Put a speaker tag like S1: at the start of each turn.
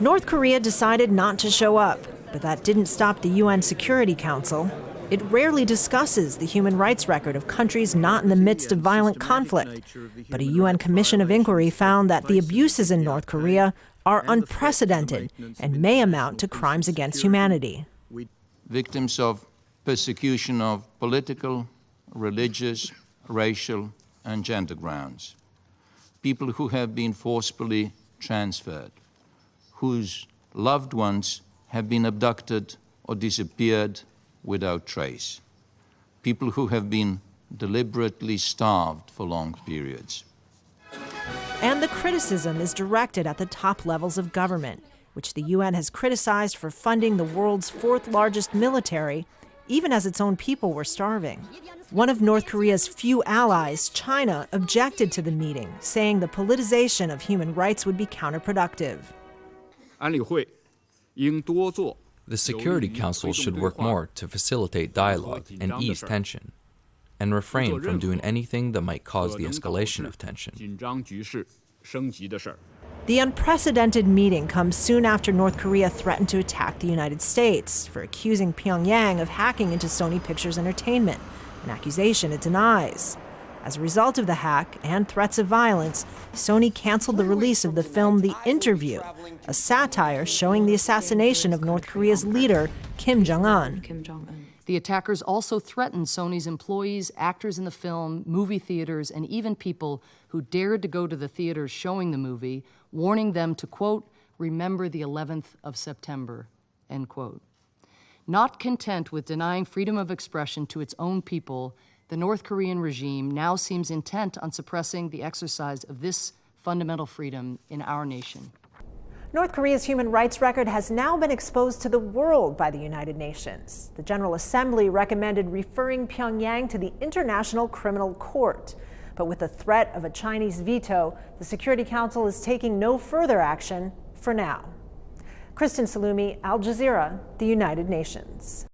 S1: North Korea decided not to show up, but that didn't stop the UN Security Council. It rarely discusses the human rights record of countries not in the midst of violent conflict. But a UN Commission of Inquiry found that the abuses in North Korea are unprecedented and may amount to crimes against humanity.
S2: Victims of persecution of political, religious, racial, and gender grounds. People who have been forcibly transferred, whose loved ones have been abducted or disappeared without trace. People who have been deliberately starved for long periods.
S1: And the criticism is directed at the top levels of government, which the UN has criticized for funding the world's fourth largest military, even as its own people were starving. One of North Korea's few allies, China, objected to the meeting, saying the politicization of human rights would be counterproductive.
S3: The Security Council should work more to facilitate dialogue and ease tension, and refrain from doing anything that might cause the escalation of tension.
S1: The unprecedented meeting comes soon after North Korea threatened to attack the United States for accusing Pyongyang of hacking into Sony Pictures Entertainment, an accusation it denies. As a result of the hack and threats of violence, Sony canceled the release of the film The Interview, a satire showing the assassination of North Korea's leader, Kim Jong-un.
S4: The attackers also threatened Sony's employees, actors in the film, movie theaters, and even people who dared to go to the theaters showing the movie, warning them to, quote, remember the 11th of September, end quote. Not content with denying freedom of expression to its own people, the North Korean regime now seems intent on suppressing the exercise of this fundamental freedom in our nation.
S1: North Korea's human rights record has now been exposed to the world by the United Nations. The General Assembly recommended referring Pyongyang to the International Criminal Court. But with the threat of a Chinese veto, the Security Council is taking no further action for now. Kristen, Saloomey, Al Jazeera, the United Nations.